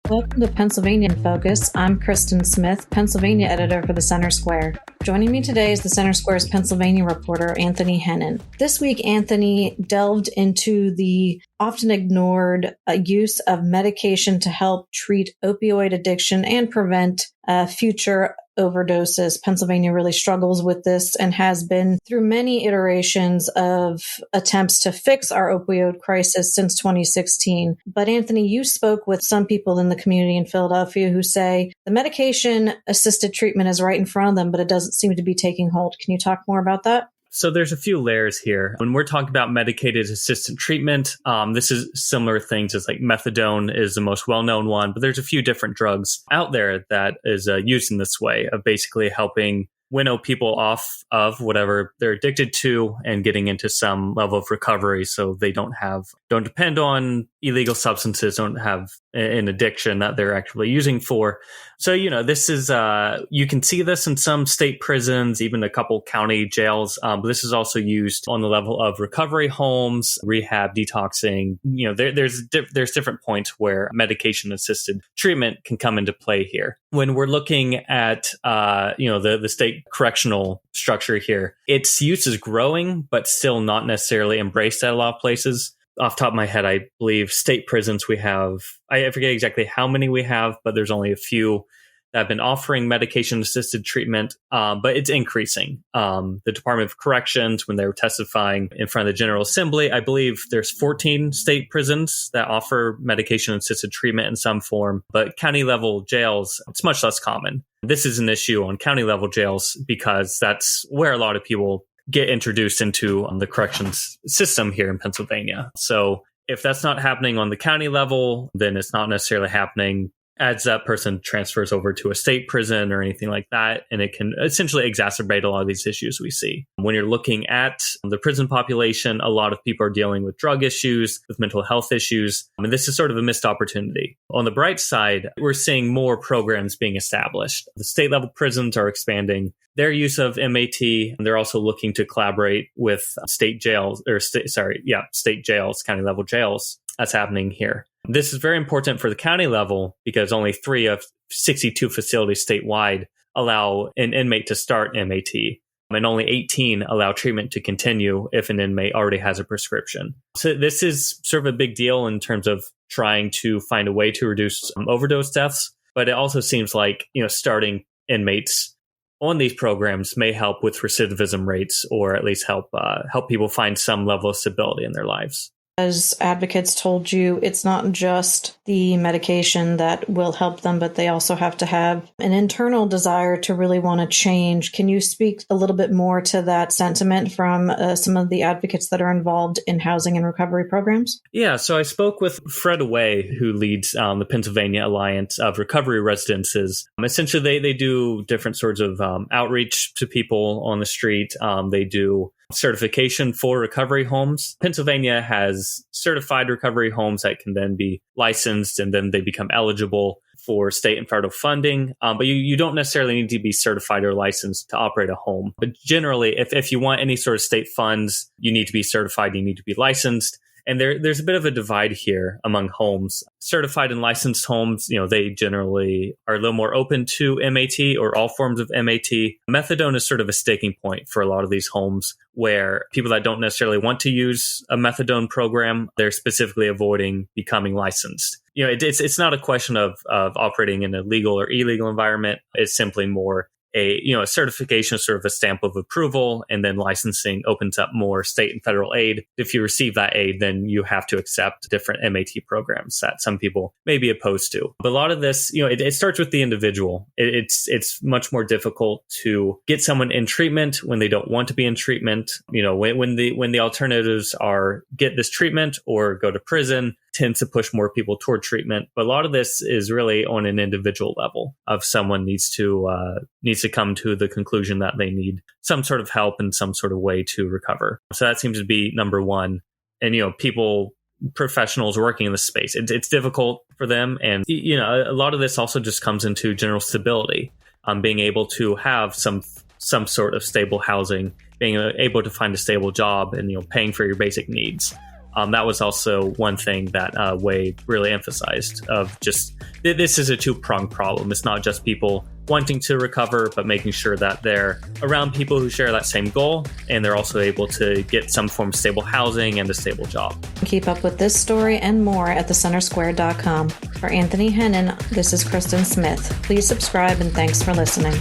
Welcome to Pennsylvania in Focus. I'm Kristen Smith, Pennsylvania editor for the Center Square. Joining me today is the Center Square's Pennsylvania reporter, Anthony Hennon. This week, Anthony delved into the often ignored use of medication to help treat opioid addiction and prevent future overdoses. Pennsylvania really struggles with this and has been through many iterations of attempts to fix our opioid crisis since 2016. But Anthony, you spoke with some people in the community in Philadelphia who say the medication-assisted treatment is right in front of them, but it doesn't seem to be taking hold. Can you talk more about that? So there's a few layers here. When we're talking about medicated assisted treatment, this is similar things as like methadone is the most well-known one, but there's a few different drugs out there that is used in this way of basically helping winnow people off of whatever they're addicted to and getting into some level of recovery so they don't depend on illegal substances, don't have an addiction that they're actually using for. So, this is, you can see this in some state prisons, even a couple county jails. But this is also used on the level of recovery homes, rehab, detoxing. There's different points where medication assisted treatment can come into play here. When we're looking at, the state correctional structure here, its use is growing, but still not necessarily embraced at a lot of places. Off the top of my head, I believe state prisons we have, I forget exactly how many we have, but there's only a few that have been offering medication-assisted treatment, but it's increasing. The Department of Corrections, when they were testifying in front of the General Assembly, I believe there's 14 state prisons that offer medication-assisted treatment in some form, but county-level jails, it's much less common. This is an issue on county-level jails because that's where a lot of people get introduced into the corrections system here in Pennsylvania. So if that's not happening on the county level, then it's not necessarily happening as that person transfers over to a state prison or anything like that. And it can essentially exacerbate a lot of these issues we see. When you're looking at the prison population, a lot of people are dealing with drug issues, with mental health issues. And this is sort of a missed opportunity. On the bright side, we're seeing more programs being established. The state level prisons are expanding their use of MAT, and they're also looking to collaborate with state jails, county level jails. That's happening here. This is very important for the county level because only 3 of 62 facilities statewide allow an inmate to start MAT, and only 18 allow treatment to continue if an inmate already has a prescription. So this is sort of a big deal in terms of trying to find a way to reduce overdose deaths, but it also seems like starting inmates on these programs may help with recidivism rates, or at least help people find some level of stability in their lives. As advocates told you, it's not just the medication that will help them, but they also have to have an internal desire to really want to change. Can you speak a little bit more to that sentiment from some of the advocates that are involved in housing and recovery programs? Yeah, so I spoke with Fred Away, who leads the Pennsylvania Alliance of Recovery Residences. Essentially, they do different sorts of outreach to people on the street. They do certification for recovery homes. Pennsylvania has certified recovery homes that can then be licensed, and then they become eligible for state and federal funding. But you don't necessarily need to be certified or licensed to operate a home. But generally, if you want any sort of state funds, you need to be certified, you need to be licensed. And there's a bit of a divide here among homes. Certified and licensed homes, they generally are a little more open to MAT or all forms of MAT. Methadone is sort of a sticking point for a lot of these homes where people that don't necessarily want to use a methadone program, they're specifically avoiding becoming licensed. It's not a question of operating in a legal or illegal environment. It's simply more a certification, sort of a stamp of approval, and then licensing opens up more state and federal aid. If you receive that aid, then you have to accept different MAT programs that some people may be opposed to. But a lot of this, it starts with the individual. It's much more difficult to get someone in treatment when they don't want to be in treatment. When the alternatives are get this treatment or go to prison, tends to push more people toward treatment. But a lot of this is really on an individual level of someone needs to come to the conclusion that they need some sort of help and some sort of way to recover. So that seems to be number one. And, professionals working in this space, it's difficult for them. And, a lot of this also just comes into general stability, being able to have some sort of stable housing, being able to find a stable job and, paying for your basic needs. That was also one thing that Wade really emphasized of just this is a two-pronged problem. It's not just people wanting to recover, but making sure that they're around people who share that same goal, and they're also able to get some form of stable housing and a stable job. Keep up with this story and more at thecentersquare.com. For Anthony Hennon, this is Kristen Smith. Please subscribe and thanks for listening.